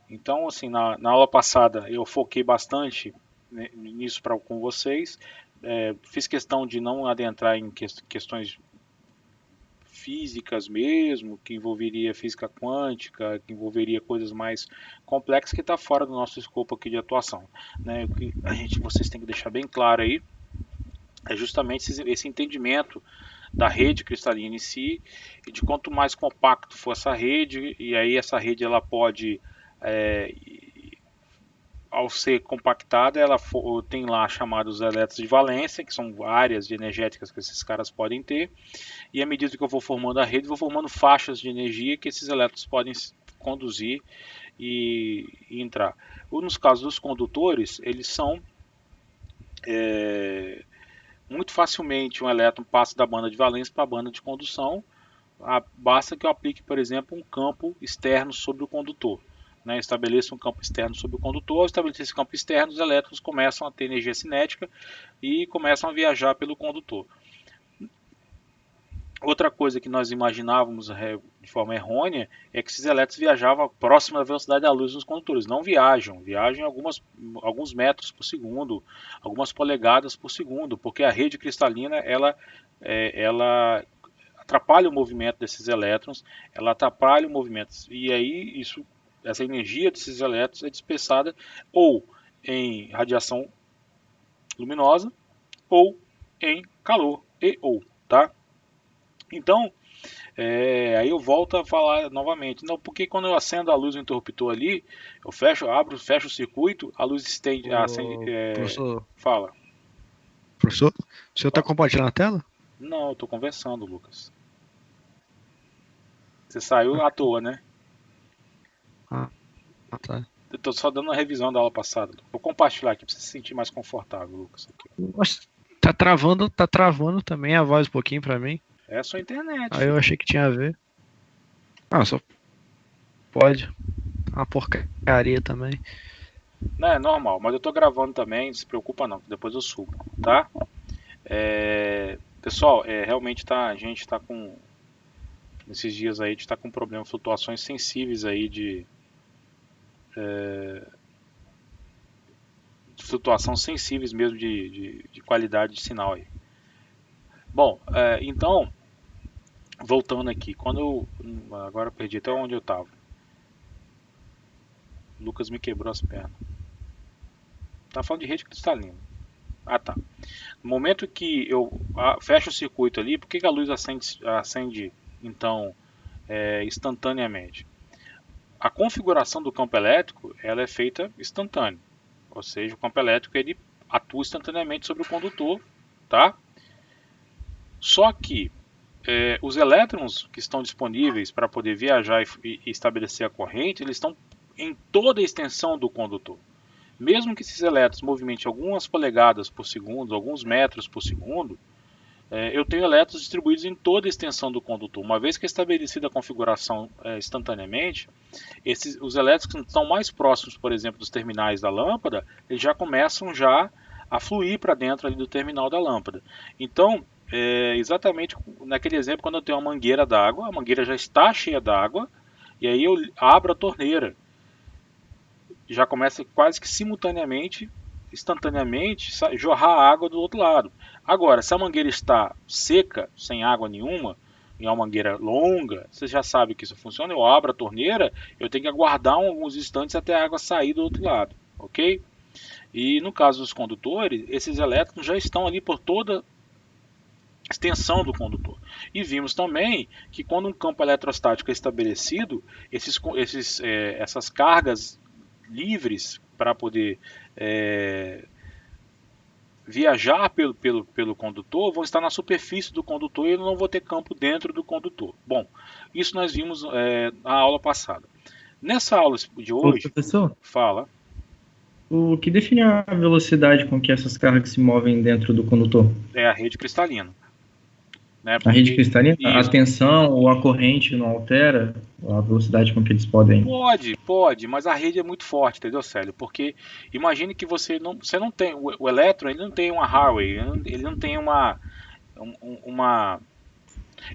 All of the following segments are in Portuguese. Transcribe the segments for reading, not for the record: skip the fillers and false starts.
Então, assim, na aula passada eu foquei bastante nisso com vocês. Fiz questão de não adentrar em questões físicas mesmo, que envolveria física quântica, que envolveria coisas mais complexas que está fora do nosso escopo aqui de atuação. Né? O que vocês têm que deixar bem claro aí é justamente esse entendimento da rede cristalina em si, e de quanto mais compacto for essa rede, e aí essa rede ela pode, é, ao ser compactada, ela tem lá chamados elétrons de valência, que são áreas energéticas que esses caras podem ter, e à medida que eu vou formando a rede, vou formando faixas de energia que esses elétrons podem conduzir e entrar. Nos casos dos condutores, eles são muito facilmente um elétron passa da banda de valência para a banda de condução. Basta que eu aplique, por exemplo, um campo externo sobre o condutor. Né? Estabeleça um campo externo sobre o condutor. Ao estabelecer esse campo externo, os elétrons começam a ter energia cinética e começam a viajar pelo condutor. Outra coisa que nós imaginávamos de forma errônea é que esses elétrons viajavam próximo da velocidade da luz nos condutores. Não viajam, viajam alguns metros por segundo, algumas polegadas por segundo, porque a rede cristalina ela atrapalha o movimento desses elétrons, ela atrapalha o movimento, e aí essa energia desses elétrons é dispersada ou em radiação luminosa ou em calor tá? Então, aí eu volto a falar novamente. Não, porque quando eu acendo a luz do interruptor ali, eu fecho o circuito, a luz estende, acende, Ô, professor, fala. professor, o senhor está compartilhando a tela? Não, eu estou conversando, Lucas. Você saiu à toa, né? Ah, tá. Eu estou só dando uma revisão da aula passada. Vou compartilhar aqui para você se sentir mais confortável, Lucas. Aqui. Nossa, tá travando também a voz um pouquinho para mim. É a sua internet, Aí eu filho. achei que tinha a ver. Ah, só pode. Uma porcaria também. Não, é normal, mas eu estou gravando também, não se preocupa não, que depois eu subo, tá? Pessoal, realmente a gente está com, nesses dias aí, a gente está com problema, flutuações sensíveis aí de flutuação sensíveis mesmo de qualidade de sinal aí. Bom, então, voltando aqui, agora eu perdi até onde eu estava. O Lucas me quebrou as pernas. Tá falando de rede cristalina. Ah, tá. No momento que eu fecho o circuito ali, por que a luz acende então instantaneamente? A configuração do campo elétrico ela é feita instantânea, ou seja, o campo elétrico ele atua instantaneamente sobre o condutor, tá? Só que os elétrons que estão disponíveis para poder viajar e estabelecer a corrente, eles estão em toda a extensão do condutor. Mesmo que esses elétrons movimentem algumas polegadas por segundo, alguns metros por segundo, eu tenho elétrons distribuídos em toda a extensão do condutor. Uma vez que é estabelecida a configuração instantaneamente, os elétrons que estão mais próximos, por exemplo, dos terminais da lâmpada, eles já começam já a fluir para dentro ali do terminal da lâmpada. Então, exatamente naquele exemplo, quando eu tenho uma mangueira d'água, a mangueira já está cheia d'água, e aí eu abro a torneira. Já começa quase que simultaneamente, instantaneamente, jorrar água do outro lado. Agora, se a mangueira está seca, sem água nenhuma, e é uma mangueira longa, você já sabe que isso funciona. Eu abro a torneira, eu tenho que aguardar alguns instantes até a água sair do outro lado, ok? E no caso dos condutores, esses elétrons já estão ali por toda a extensão do condutor. E vimos também que quando um campo eletrostático é estabelecido, essas cargas livres para poder viajar pelo condutor vão estar na superfície do condutor e eu não vou ter campo dentro do condutor. Bom, isso nós vimos na aula passada. Nessa aula de Ô, hoje, professor, fala. o que define a velocidade com que essas cargas se movem dentro do condutor? É a rede cristalina. Né? A rede Porque cristalina, a isso. tensão ou a corrente não altera a velocidade com que eles podem... Pode, mas a rede é muito forte, entendeu, Célio? Porque imagine que você não tem o elétron, ele não tem uma highway, ele não tem uma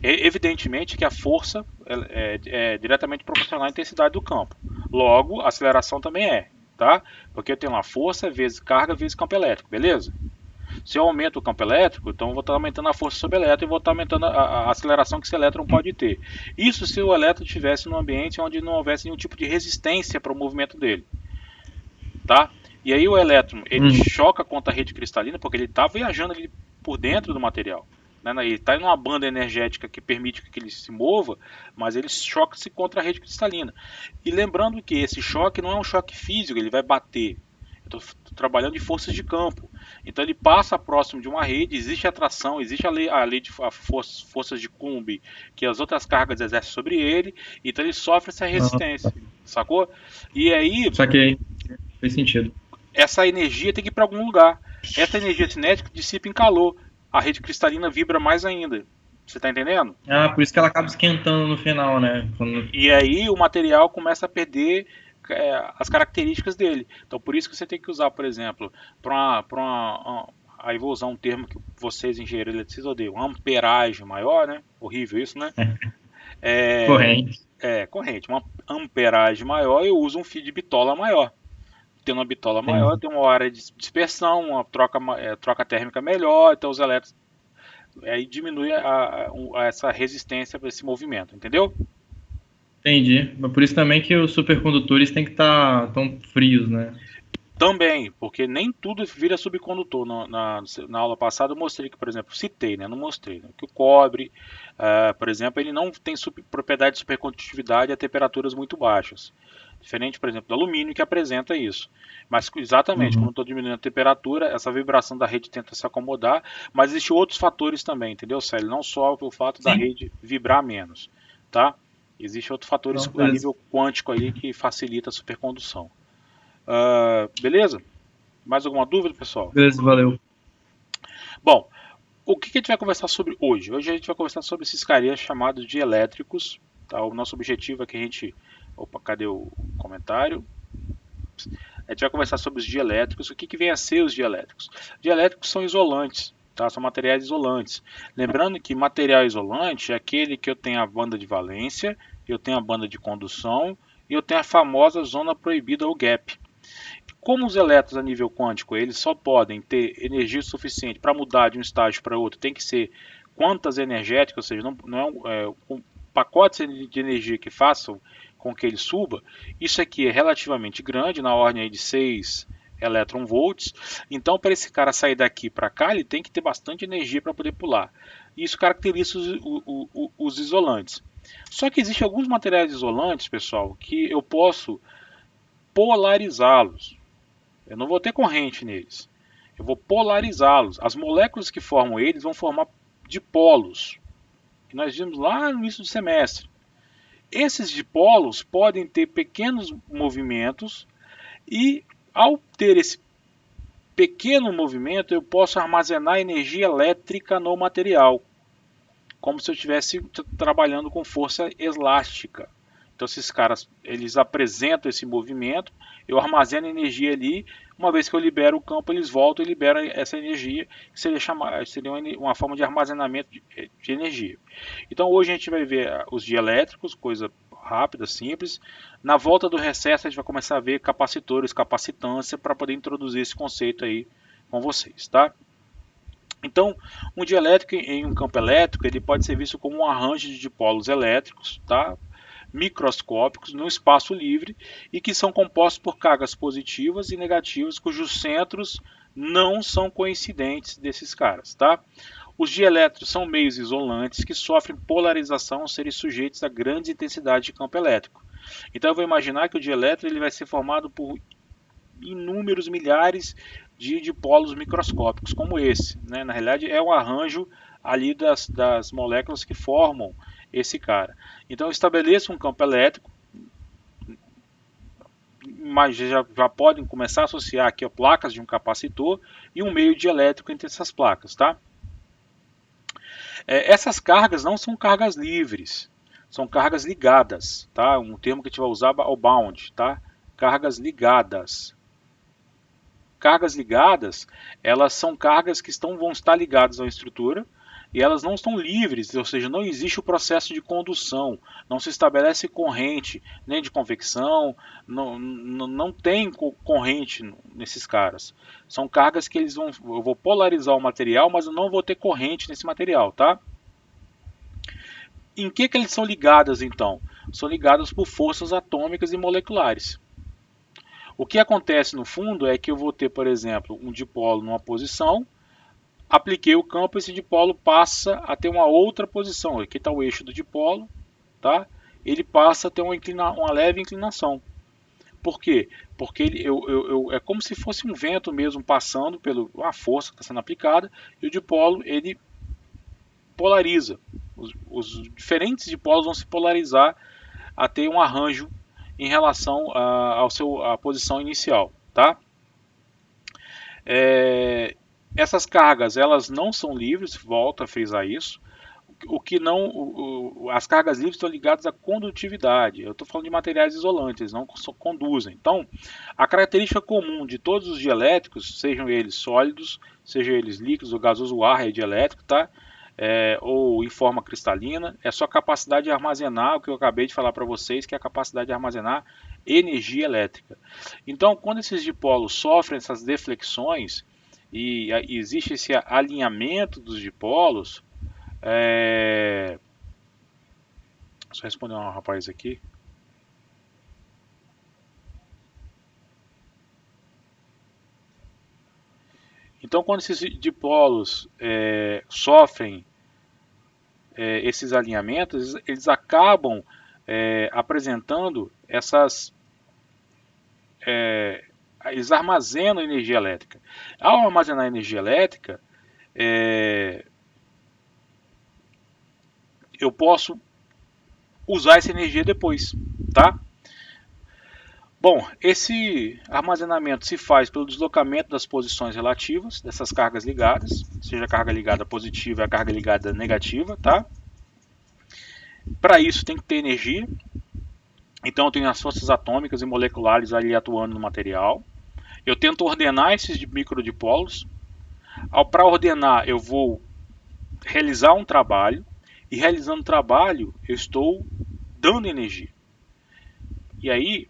Evidentemente que a força é diretamente proporcional à intensidade do campo. Logo, a aceleração também é, tá? Porque eu tenho lá força vezes carga vezes campo elétrico, beleza? Se eu aumento o campo elétrico, então eu vou estar aumentando a força sobre o elétron e vou estar aumentando a aceleração que esse elétron pode ter. Isso se o elétron estivesse num ambiente onde não houvesse nenhum tipo de resistência para o movimento dele, tá? E aí o elétron, ele choca contra a rede cristalina porque ele está viajando ali por dentro do material. Né? Ele está em uma banda energética que permite que ele se mova, mas ele choca-se contra a rede cristalina. E lembrando que esse choque não é um choque físico, ele vai bater. Eu estou trabalhando de forças de campo. Então ele passa próximo de uma rede, existe atração, existe a lei de forças de Coulomb que as outras cargas exercem sobre ele, então ele sofre essa resistência, sacou? E aí... Saquei, fez sentido. Essa energia tem que ir para algum lugar. Essa energia cinética dissipa em calor. A rede cristalina vibra mais ainda. Você está entendendo? Ah, por isso que ela acaba esquentando no final, né? E aí o material começa a perder as características dele. Então por isso que você tem que usar, por exemplo, aí vou usar um termo que vocês engenheiros eletricistas odeiam, amperagem maior, né? Horrível isso, né? Corrente. Corrente. Uma amperagem maior, eu uso um fio de bitola maior. Tendo uma bitola maior, tem uma área de dispersão, uma troca térmica melhor, então os elétrons aí diminui essa resistência para esse movimento, entendeu? Entendi. Mas por isso também que os supercondutores têm que estar tão frios, né? Também, porque nem tudo vira subcondutor. Na aula passada eu mostrei que, por exemplo, citei, né? Não mostrei, né? Que o cobre, por exemplo, ele não tem propriedade de supercondutividade a temperaturas muito baixas. Diferente, por exemplo, do alumínio que apresenta isso. Mas exatamente, quando eu estou diminuindo a temperatura, essa vibração da rede tenta se acomodar, mas existem outros fatores também, entendeu, Célio? Não só o fato da rede vibrar menos, tá? Existem outros fatores a nível quântico ali que facilita a supercondução. Beleza? Mais alguma dúvida, pessoal? Beleza, valeu. Bom, o que a gente vai conversar sobre hoje? Hoje a gente vai conversar sobre esses carinhas chamados de elétricos. Tá? O nosso objetivo é que a gente... Opa, cadê o comentário? A gente vai conversar sobre os dielétricos. O que vem a ser os dielétricos? Dielétricos são isolantes, tá? São materiais isolantes. Lembrando que material isolante é aquele que eu tenho a banda de valência, eu tenho a banda de condução e eu tenho a famosa zona proibida ou gap. Como os elétrons a nível quântico eles só podem ter energia suficiente para mudar de um estágio para outro, tem que ser quantas energéticas, ou seja, não é um pacotes de energia que façam com que ele suba, isso aqui é relativamente grande, na ordem de 6 elétron-volts, então para esse cara sair daqui para cá, ele tem que ter bastante energia para poder pular. Isso caracteriza os isolantes. Só que existem alguns materiais isolantes, pessoal, que eu posso polarizá-los. Eu não vou ter corrente neles. Eu vou polarizá-los. As moléculas que formam eles vão formar dipolos, que nós vimos lá no início do semestre. Esses dipolos podem ter pequenos movimentos e, ao ter esse pequeno movimento, eu posso armazenar energia elétrica no material, como se eu estivesse trabalhando com força elástica. Então esses caras, eles apresentam esse movimento, eu armazeno energia ali, uma vez que eu libero o campo, eles voltam e liberam essa energia, que seria uma forma de armazenamento de energia. Então hoje a gente vai ver os dielétricos, coisa rápida, simples. Na volta do recesso a gente vai começar a ver capacitores, capacitância, para poder introduzir esse conceito aí com vocês, tá? Então, um dielétrico em um campo elétrico, ele pode ser visto como um arranjo de dipolos elétricos, tá? Microscópicos no espaço livre e que são compostos por cargas positivas e negativas cujos centros não são coincidentes desses caras, tá? Os dielétricos são meios isolantes que sofrem polarização ao serem sujeitos a grande intensidade de campo elétrico. Então eu vou imaginar que o dielétrico ele vai ser formado por inúmeros milhares de dipolos microscópicos como esse, né? Na realidade é um arranjo ali das moléculas que formam esse cara. Então eu estabeleço um campo elétrico, mas já podem começar a associar aqui placas de um capacitor e um meio dielétrico entre essas placas, tá? Essas cargas não são cargas livres, são cargas ligadas, tá? Um termo que a gente vai usar é o bound, tá? Cargas ligadas. Cargas ligadas, elas são cargas que vão estar ligadas à estrutura e elas não estão livres, ou seja, não existe o processo de condução, não se estabelece corrente, nem de convecção, não tem corrente nesses caras. São cargas que eu vou polarizar o material, mas eu não vou ter corrente nesse material, tá? Em que eles são ligados então? São ligados por forças atômicas e moleculares. O que acontece no fundo é que eu vou ter, por exemplo, um dipolo numa posição, apliquei o campo, esse dipolo passa a ter uma outra posição. Aqui está o eixo do dipolo, tá? Ele passa a ter uma leve inclinação. Por quê? Porque é como se fosse um vento mesmo passando pela uma força que está sendo aplicada, e o dipolo ele polariza. Os diferentes dipolos vão se polarizar a ter um arranjo em relação à posição inicial, tá? Essas cargas elas não são livres, volto a frisar isso. O que não, as cargas livres estão ligadas à condutividade. Eu estou falando de materiais isolantes, eles não conduzem. Então, a característica comum de todos os dielétricos, sejam eles sólidos, sejam eles líquidos ou gasosos, o ar é dielétrico, tá? Ou em forma cristalina, é sua capacidade de armazenar, o que eu acabei de falar para vocês, que é a capacidade de armazenar energia elétrica. Então, quando esses dipolos sofrem essas deflexões e existe esse alinhamento dos dipolos, só responder um rapaz aqui. Então, quando esses dipolos sofrem esses alinhamentos, eles acabam apresentando eles armazenam energia elétrica. Ao armazenar energia elétrica, eu posso usar essa energia depois, tá? Bom, esse armazenamento se faz pelo deslocamento das posições relativas dessas cargas ligadas, seja a carga ligada positiva e a carga ligada negativa, tá? Para isso tem que ter energia, então eu tenho as forças atômicas e moleculares ali atuando no material. Eu tento ordenar esses microdipolos. Para ordenar, eu vou realizar um trabalho, e realizando o trabalho, eu estou dando energia. E aí,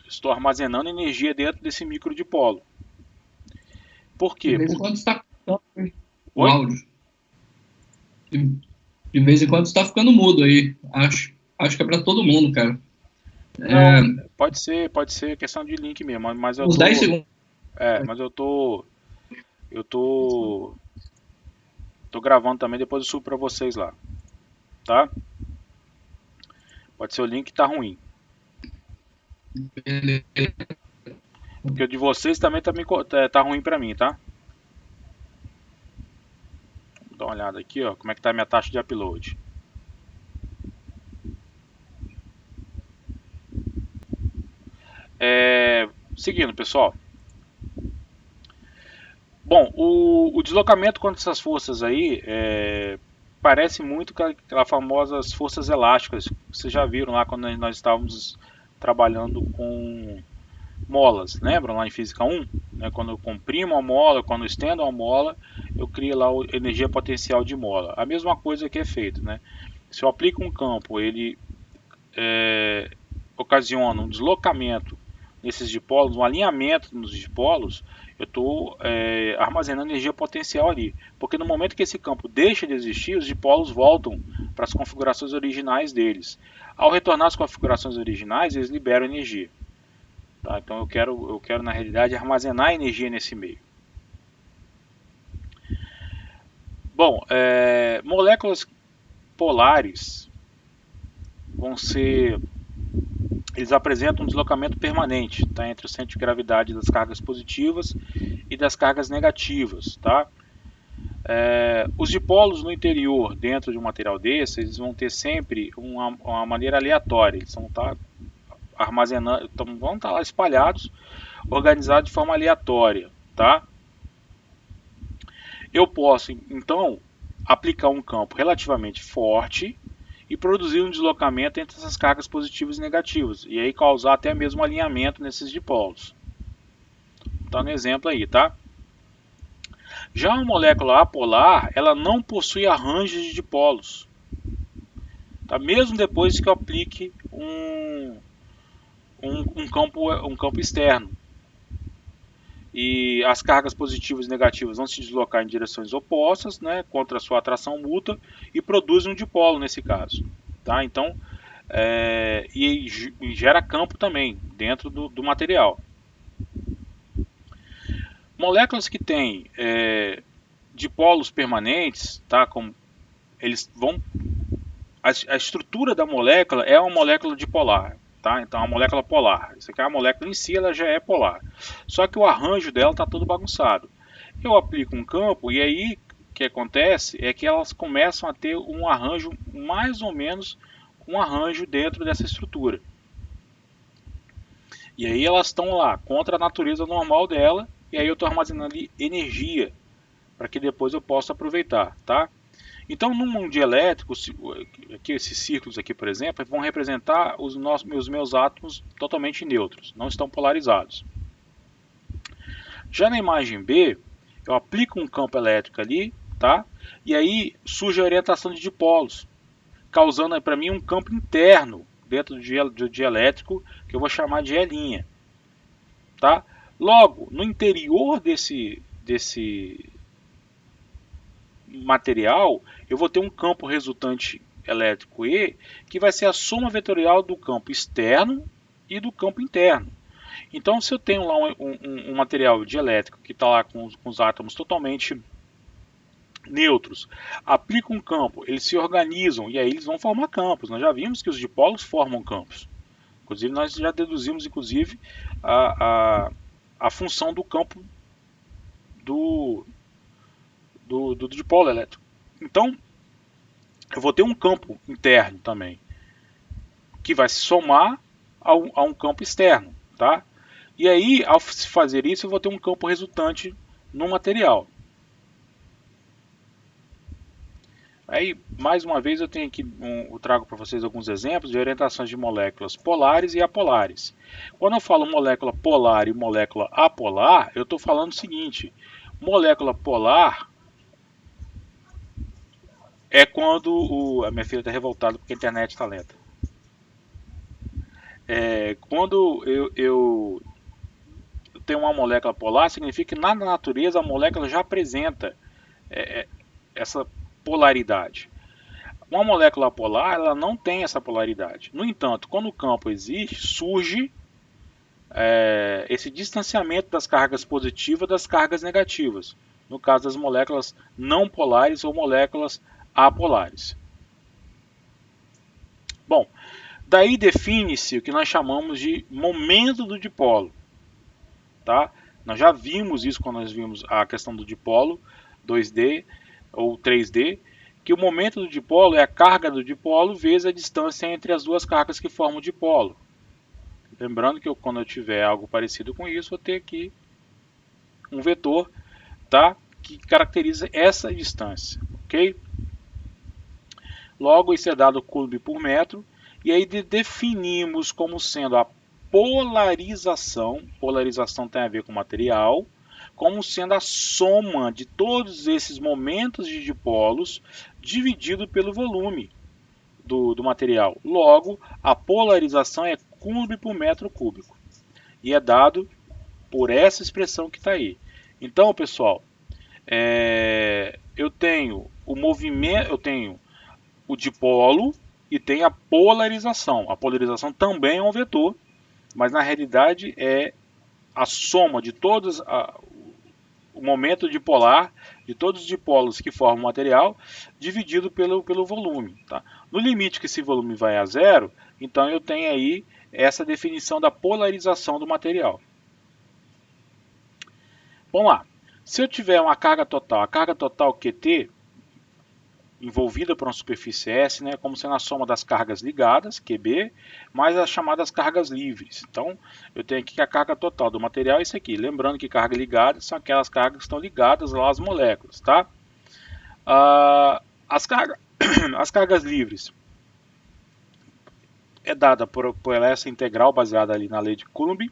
estou armazenando energia dentro desse microdipolo. Por quê? De vez em quando está ficando o Oi? áudio. De vez em quando está ficando mudo aí. Acho que é para todo mundo, cara. Não, pode ser questão de link mesmo, mas eu Uns 10 segundos. mas eu tô gravando também, depois eu subo para vocês lá, tá? Pode ser o link que tá ruim. Porque o de vocês também tá ruim para mim, tá? Vou dar uma olhada aqui, ó, como é que tá a minha taxa de upload. Seguindo, pessoal. Bom, o deslocamento contra essas forças aí parece muito com aquelas famosas forças elásticas. Vocês já viram lá quando nós estávamos trabalhando com molas, lembram lá em Física 1? Né, quando eu comprimo a mola, quando eu estendo a mola, eu crio lá a energia potencial de mola. A mesma coisa que é feito, né? Se eu aplico um campo, ele ocasiona um deslocamento nesses dipolos, um alinhamento nos dipolos, eu estou armazenando energia potencial ali. Porque no momento que esse campo deixa de existir, os dipolos voltam para as configurações originais deles. Ao retornar às configurações originais, eles liberam energia. Tá? Então eu quero na realidade armazenar energia nesse meio. Bom, moléculas polares eles apresentam um deslocamento permanente, tá, entre o centro de gravidade das cargas positivas e das cargas negativas, tá? Os dipolos no interior, dentro de um material desse, eles vão ter sempre uma maneira aleatória, eles vão estar armazenando, vão estar lá espalhados, organizados de forma aleatória, tá? Eu posso então aplicar um campo relativamente forte e produzir um deslocamento entre essas cargas positivas e negativas, e aí causar até mesmo um alinhamento nesses dipolos. Tá no exemplo aí, tá? Já uma molécula apolar, ela não possui arranjos de dipolos, tá? Mesmo depois que eu aplique um campo externo. E as cargas positivas e negativas vão se deslocar em direções opostas, né, contra a sua atração mútua, e produzem um dipolo nesse caso. Tá? Então, e gera campo também dentro do material. Moléculas que têm dipolos permanentes, tá, como eles vão, a estrutura da molécula é uma molécula dipolar. Tá? Então, a molécula polar. Isso aqui é a molécula em si, ela já é polar. Só que o arranjo dela está todo bagunçado. Eu aplico um campo e aí o que acontece é que elas começam a ter um arranjo mais ou menos um arranjo dentro dessa estrutura. E aí elas estão lá contra a natureza normal dela, e aí eu estou armazenando ali energia para que depois eu possa aproveitar, tá? Então, num mundo elétrico, aqui, esses círculos aqui, por exemplo, vão representar os meus átomos totalmente neutros, não estão polarizados. Já na imagem B, eu aplico um campo elétrico ali, tá? E aí surge a orientação de dipolos, causando para mim um campo interno dentro do dielétrico, que eu vou chamar de E', tá? Logo, no interior desse material, eu vou ter um campo resultante elétrico E, que vai ser a soma vetorial do campo externo e do campo interno. Então, se eu tenho lá um material dielétrico que está lá com os átomos totalmente neutros, aplico um campo, eles se organizam e aí eles vão formar campos. Nós já vimos que os dipolos formam campos. Inclusive, nós já deduzimos a função do campo do dipolo elétrico. Então, eu vou ter um campo interno também, que vai se somar a um campo externo, tá? E aí, ao se fazer isso, eu vou ter um campo resultante no material. Aí, mais uma vez, eu tenho aqui eu trago para vocês alguns exemplos de orientações de moléculas polares e apolares. Quando eu falo molécula polar e molécula apolar, eu estou falando o seguinte: molécula polar é quando a minha filha está revoltada porque a internet está lenta. Quando eu tenho uma molécula polar, significa que na natureza a molécula já apresenta essa polaridade. Uma molécula polar, ela não tem essa polaridade. No entanto, quando o campo existe, surge esse distanciamento das cargas positivas das cargas negativas. No caso das moléculas não polares ou moléculas apolares. Bom, daí define-se o que nós chamamos de momento do dipolo. Tá? Nós já vimos isso quando nós vimos a questão do dipolo 2D ou 3D, que o momento do dipolo é a carga do dipolo vezes a distância entre as duas cargas que formam o dipolo. Lembrando que quando eu tiver algo parecido com isso, vou ter aqui um vetor, tá, que caracteriza essa distância, ok? Logo, isso é dado Coulomb por metro, e aí definimos como sendo a polarização tem a ver com material, como sendo a soma de todos esses momentos de dipolos dividido pelo volume do material. Logo, a polarização é Coulomb por metro cúbico. E é dado por essa expressão que está aí. Então, pessoal, eu tenho o movimento, eu tenho o dipolo e tem a polarização. A polarização também é um vetor, mas na realidade é a soma de todos o momento dipolar de todos os dipolos que formam o material dividido pelo volume. Tá? No limite que esse volume vai a zero, então eu tenho aí essa definição da polarização do material. Vamos lá. Se eu tiver uma carga total, a carga total QT envolvida por uma superfície S, né, como sendo a soma das cargas ligadas, QB, mais as chamadas cargas livres. Então, eu tenho aqui que a carga total do material é isso aqui. Lembrando que carga ligada são aquelas cargas que estão ligadas lá às moléculas. Tá? As cargas livres é dada por essa integral baseada ali na lei de Coulomb.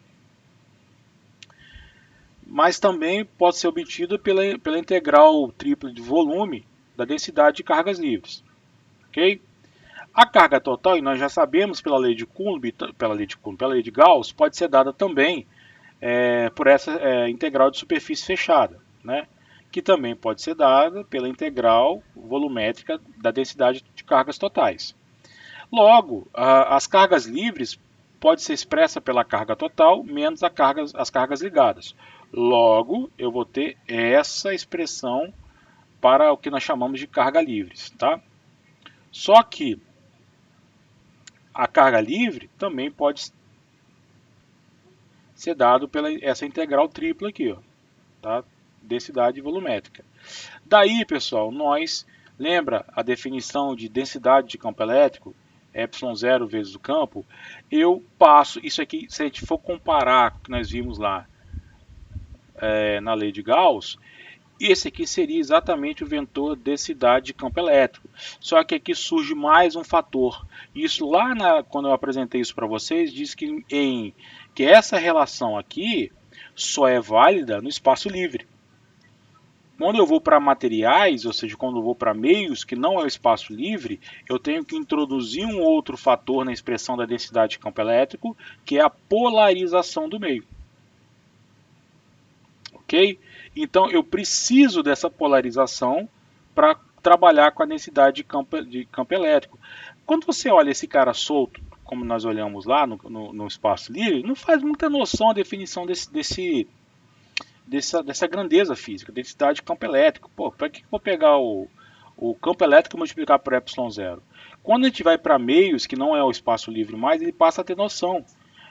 mas também pode ser obtido pela integral tripla de volume da densidade de cargas livres. Ok? A carga total, e nós já sabemos pela lei de Coulomb, pela lei de Gauss, pode ser dada também por essa integral de superfície fechada, né? Que também pode ser dada pela integral volumétrica da densidade de cargas totais. Logo, as cargas livres pode ser expressa pela carga total menos as cargas ligadas. Logo, eu vou ter essa expressão para o que nós chamamos de carga livres, tá? Só que a carga livre também pode ser dado pela essa integral tripla aqui, ó, tá? Densidade volumétrica. Daí, pessoal, nós lembra a definição de densidade de campo elétrico, ε0 vezes o campo. Eu passo isso aqui, se a gente for comparar com o que nós vimos lá na lei de Gauss, esse aqui seria exatamente o vetor densidade de campo elétrico. Só que aqui surge mais um fator. Isso lá quando eu apresentei isso para vocês, diz que essa relação aqui só é válida no espaço livre. Quando eu vou para materiais, ou seja, quando eu vou para meios que não é o espaço livre, eu tenho que introduzir um outro fator na expressão da densidade de campo elétrico, que é a polarização do meio. Ok? Então eu preciso dessa polarização para trabalhar com a densidade de campo elétrico. Quando você olha esse cara solto, como nós olhamos lá no espaço livre, não faz muita noção a definição dessa grandeza física, densidade de campo elétrico. Pô, para que eu vou pegar o campo elétrico e multiplicar por ε0? Quando a gente vai para meios, que não é o espaço livre mais, ele passa a ter noção.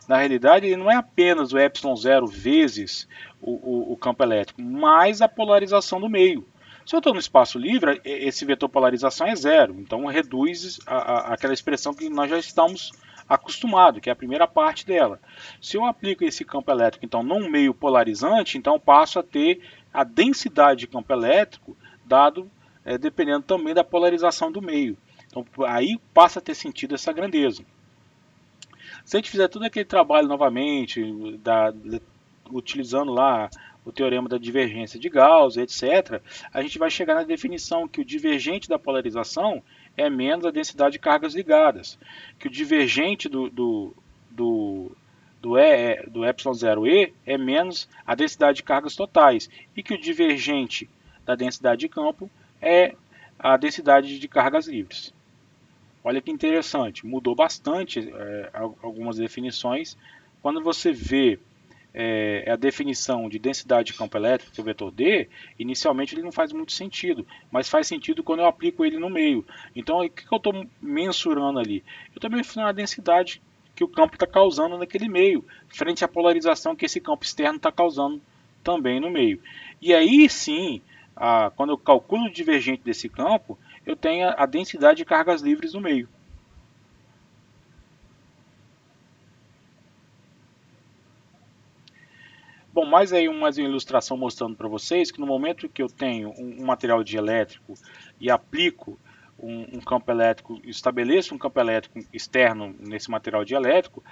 Na realidade, ele não é apenas o ε0 vezes o campo elétrico, mas a polarização do meio. Se eu estou no espaço livre, esse vetor polarização é zero, então reduz aquela expressão que nós já estamos acostumados, que é a primeira parte dela. Se eu aplico esse campo elétrico então num meio polarizante, então eu passo a ter a densidade de campo elétrico dado dependendo também da polarização do meio. Então aí passa a ter sentido essa grandeza. Se a gente fizer todo aquele trabalho novamente, utilizando lá o teorema da divergência de Gauss, etc., a gente vai chegar na definição que o divergente da polarização é menos a densidade de cargas ligadas, que o divergente do ε0e é menos a densidade de cargas totais, e que o divergente da densidade de campo é a densidade de cargas livres. Olha que interessante, mudou bastante algumas definições. Quando você vê a definição de densidade de campo elétrico, que é o vetor D, inicialmente ele não faz muito sentido, mas faz sentido quando eu aplico ele no meio. Então, o que eu estou mensurando ali? Eu estou mensurando a densidade que o campo está causando naquele meio, frente à polarização que esse campo externo está causando também no meio. E aí sim, quando eu calculo o divergente desse campo, eu tenho a densidade de cargas livres no meio. Bom, mais aí uma ilustração mostrando para vocês que no momento que eu tenho um material dielétrico e aplico um campo elétrico, estabeleço um campo elétrico externo nesse material dielétrico,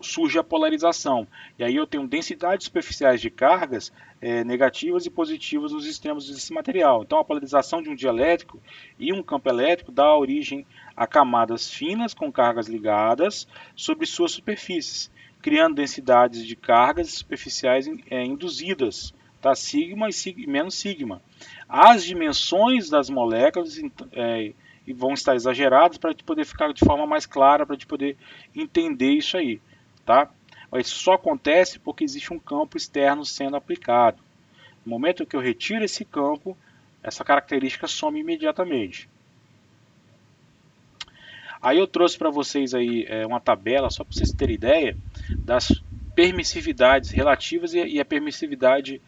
surge a polarização. E aí eu tenho densidades superficiais de cargas negativas e positivas nos extremos desse material. Então a polarização de um dielétrico e um campo elétrico dá origem a camadas finas com cargas ligadas sobre suas superfícies, criando densidades de cargas superficiais induzidas, tá? Sigma e menos sigma. As dimensões das moléculas vão estar exageradas para poder ficar de forma mais clara, para poder entender isso aí. Tá? Mas isso só acontece porque existe um campo externo sendo aplicado. No momento que eu retiro esse campo, essa característica some imediatamente. Aí eu trouxe para vocês aí uma tabela, só para vocês terem ideia, das permissividades relativas e a permissividade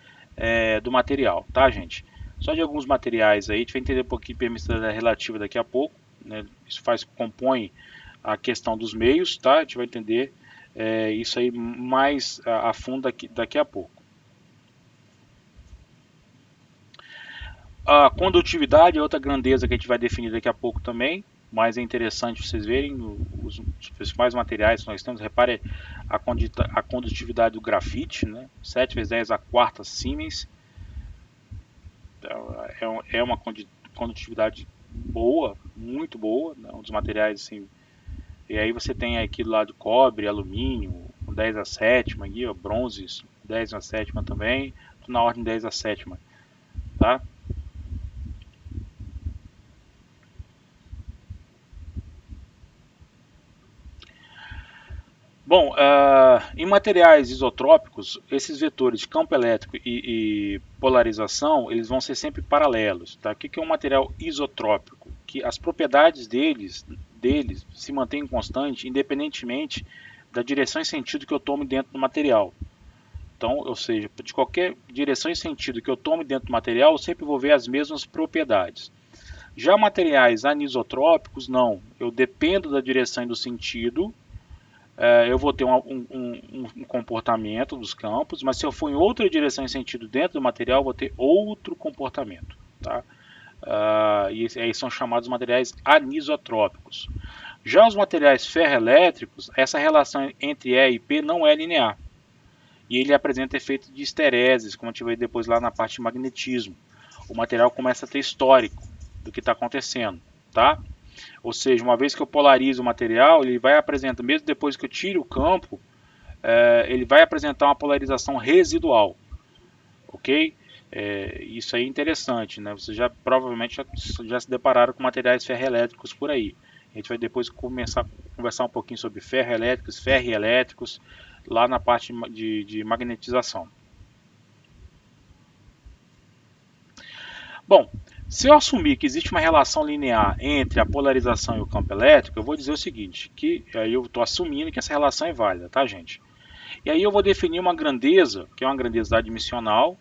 do material, tá, gente? Só de alguns materiais aí, a gente vai entender um pouquinho de permissividade relativa daqui a pouco, né? Isso compõe a questão dos meios, tá? A gente vai entender isso aí mais a fundo daqui a pouco. A condutividade é outra grandeza que a gente vai definir daqui a pouco também, mas é interessante vocês verem os principais materiais que nós temos. Repare a condutividade do grafite, né? 7 vezes 10 a quarta Siemens. É uma condutividade boa, muito boa, né? Um dos materiais assim. E aí você tem aqui do lado cobre, alumínio, 10 a sétima aqui, ó, bronze, 10 a sétima também, tudo na ordem 10 a sétima, tá? Bom, em materiais isotrópicos, esses vetores de campo elétrico e polarização, eles vão ser sempre paralelos. Tá? O que é um material isotrópico? Que as propriedades deles se mantêm constantes, independentemente da direção e sentido que eu tome dentro do material. Então, ou seja, de qualquer direção e sentido que eu tome dentro do material, eu sempre vou ver as mesmas propriedades. Já materiais anisotrópicos, não. Eu dependo da direção e do sentido. Eu vou ter um comportamento dos campos, mas se eu for em outra direção e sentido dentro do material, eu vou ter outro comportamento. Tá? E aí são chamados materiais anisotrópicos. Já os materiais ferroelétricos, essa relação entre E e P não é linear. E ele apresenta efeito de histereses, como a gente vai ver depois lá na parte de magnetismo. O material começa a ter histórico do que está acontecendo. Tá? Ou seja, uma vez que eu polarizo o material, ele vai apresentar, mesmo depois que eu tire o campo, ele vai apresentar uma polarização residual. Ok? Isso aí é interessante, né? Vocês já provavelmente já se depararam com materiais ferroelétricos por aí. A gente vai depois começar a conversar um pouquinho sobre ferroelétricos, lá na parte de magnetização. Bom, se eu assumir que existe uma relação linear entre a polarização e o campo elétrico, eu vou dizer o seguinte, que aí eu estou assumindo que essa relação é válida, tá, gente? E aí eu vou definir uma grandeza, que é uma grandeza adimensional,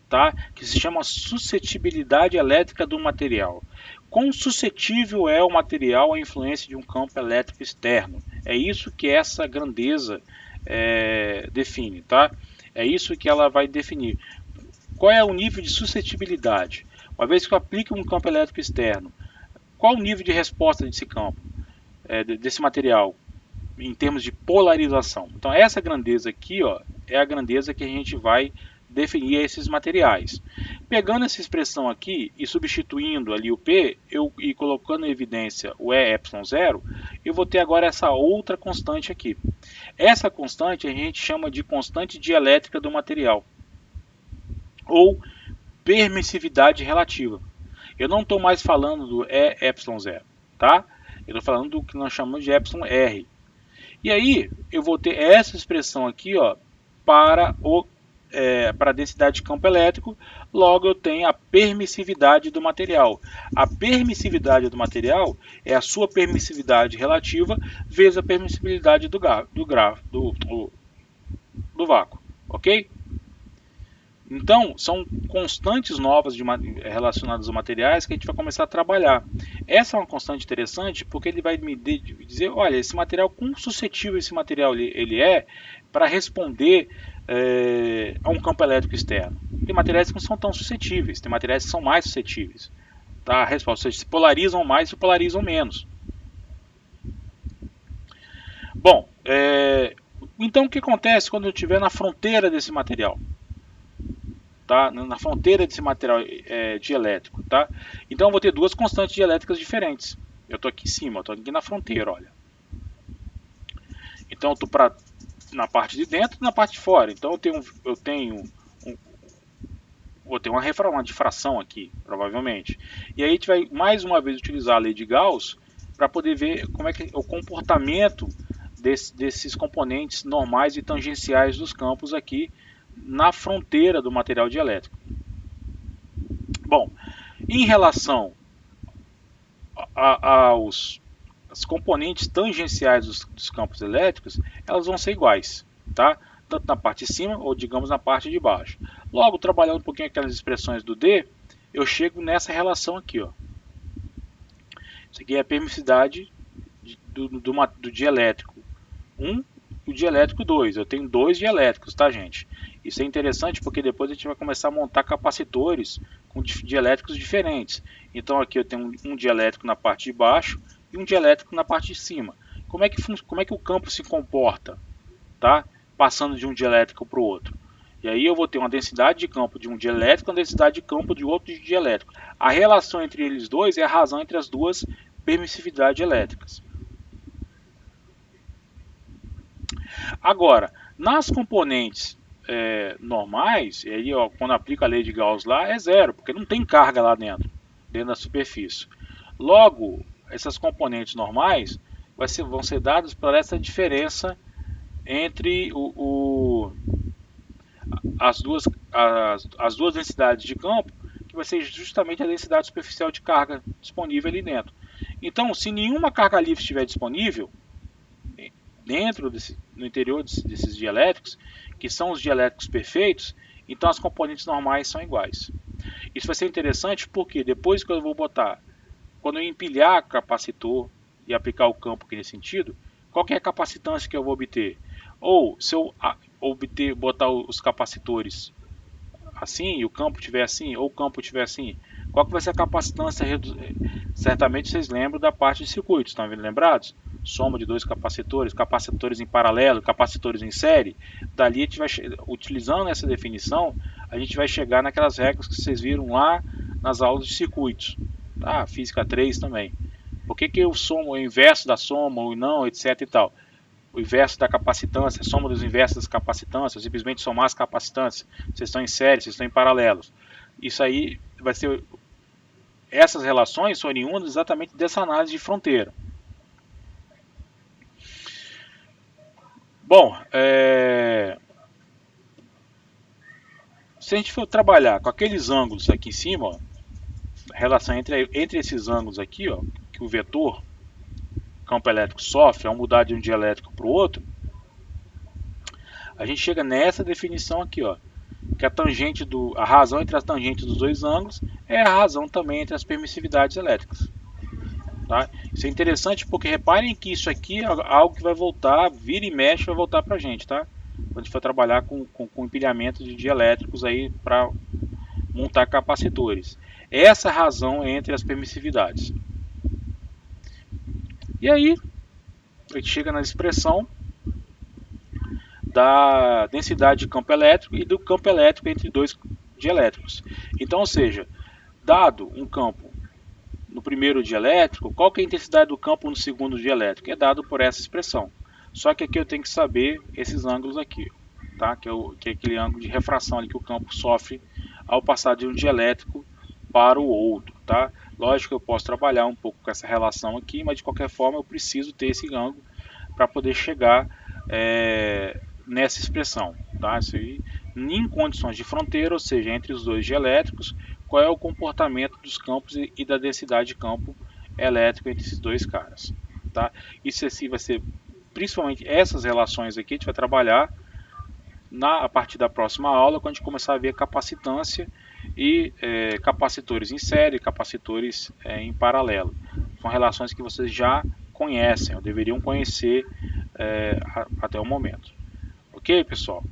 tá? Que se chama suscetibilidade elétrica do material. Quão suscetível é o material à influência de um campo elétrico externo? É isso que essa grandeza define, tá? É isso que ela vai definir. Qual é o nível de suscetibilidade? Uma vez que eu aplique um campo elétrico externo, qual o nível de resposta desse campo, desse material, em termos de polarização? Então essa grandeza aqui, ó, é a grandeza que a gente vai definir esses materiais. Pegando essa expressão aqui e substituindo ali o P, e colocando em evidência o E_0, eu vou ter agora essa outra constante aqui. Essa constante a gente chama de constante dielétrica do material, ou permissividade relativa. Eu não estou mais falando do E_0, tá? Eu estou falando do que nós chamamos de εr. E aí eu vou ter essa expressão aqui, ó, para a densidade de campo elétrico. Logo eu tenho a permissividade do material. A permissividade do material é a sua permissividade relativa vezes a permissibilidade do vácuo, ok? Então, são constantes novas relacionadas aos materiais que a gente vai começar a trabalhar. Essa é uma constante interessante porque ele vai me dizer, olha, esse material, quão suscetível esse material ele é para responder a um campo elétrico externo. Tem materiais que não são tão suscetíveis, tem materiais que são mais suscetíveis. Tá? A resposta, ou seja, se polarizam mais, se polarizam menos. Bom, então o que acontece quando eu estiver na fronteira desse material? Tá? Na fronteira desse material dielétrico, tá? Então eu vou ter duas constantes dielétricas diferentes. Eu estou aqui em cima, estou aqui na fronteira, olha. Então eu estou na parte de dentro e na parte de fora. Então vou ter uma difração aqui, provavelmente. E aí a gente vai mais uma vez utilizar a lei de Gauss para poder ver como é que o comportamento desses componentes normais e tangenciais dos campos aqui na fronteira do material dielétrico. Bom, em relação aos componentes tangenciais dos campos elétricos, elas vão ser iguais, tá? Tanto na parte de cima ou, digamos, na parte de baixo. Logo, trabalhando um pouquinho aquelas expressões do D, eu chego nessa relação aqui, ó. Isso aqui é a permissividade do dielétrico 1 e o dielétrico 2. Eu tenho dois dielétricos, tá, gente? Isso é interessante porque depois a gente vai começar a montar capacitores com dielétricos diferentes. Então aqui eu tenho um dielétrico na parte de baixo e um dielétrico na parte de cima. Como é que o campo se comporta, tá? Passando de um dielétrico para o outro. E aí eu vou ter uma densidade de campo de um dielétrico e uma densidade de campo de outro dielétrico. A relação entre eles dois é a razão entre as duas permissividades elétricas. Agora, nas componentes normais, e aí ó, quando aplica a lei de Gauss lá, é zero, porque não tem carga lá dentro da superfície. Logo, essas componentes normais vão ser dadas por essa diferença entre as duas densidades de campo, que vai ser justamente a densidade superficial de carga disponível ali dentro. Então, se nenhuma carga livre estiver disponível no interior desses dielétricos, que são os dielétricos perfeitos, então as componentes normais são iguais. Isso vai ser interessante porque depois que eu vou quando eu empilhar capacitor e aplicar o campo aqui nesse sentido, qual que é a capacitância que eu vou obter? Ou se eu botar os capacitores assim e o campo estiver assim, ou o campo estiver assim, qual que vai ser a capacitância? Certamente vocês lembram da parte de circuitos, estão lembrados? Soma de dois capacitores, capacitores em paralelo, capacitores em série. Dali a gente vai, utilizando essa definição, a gente vai chegar naquelas regras que vocês viram lá nas aulas de circuitos, tá? Física 3 também. Por que eu somo o inverso da soma ou não, etc e tal? O inverso da capacitância, a soma dos inversos das capacitâncias, simplesmente somar as capacitâncias. Vocês estão em série, vocês estão em paralelos. Isso aí vai ser. Essas relações são oriundas exatamente dessa análise de fronteira. Bom, se a gente for trabalhar com aqueles ângulos aqui em cima, ó, a relação entre esses ângulos aqui, ó, que o vetor campo elétrico sofre ao mudar de um dielétrico para o outro, a gente chega nessa definição aqui, ó, que a razão entre as tangentes dos dois ângulos é a razão também entre as permissividades elétricas. Tá? Isso é interessante porque reparem que isso aqui é algo que vai voltar, vira e mexe, vai voltar para a gente, tá? Quando a gente for trabalhar com empilhamento de dielétricos aí para montar capacitores. Essa é a razão entre as permissividades. E aí, a gente chega na expressão da densidade de campo elétrico e do campo elétrico entre dois dielétricos. Então, ou seja, dado um campo no primeiro dielétrico, qual que é a intensidade do campo no segundo dielétrico? É dado por essa expressão. Só que aqui eu tenho que saber esses ângulos aqui, tá? que é aquele ângulo de refração ali que o campo sofre ao passar de um dielétrico para o outro. Tá? Lógico que eu posso trabalhar um pouco com essa relação aqui, mas de qualquer forma eu preciso ter esse ângulo para poder chegar nessa expressão. Tá? Isso aí, em condições de fronteira, ou seja, entre os dois dielétricos, qual é o comportamento dos campos e da densidade de campo elétrico entre esses dois caras. Tá? Isso assim vai ser, principalmente essas relações aqui, a gente vai trabalhar a partir da próxima aula, quando a gente começar a ver capacitância e capacitores em série, capacitores em paralelo. São relações que vocês já conhecem, ou deveriam conhecer até o momento. Ok, pessoal?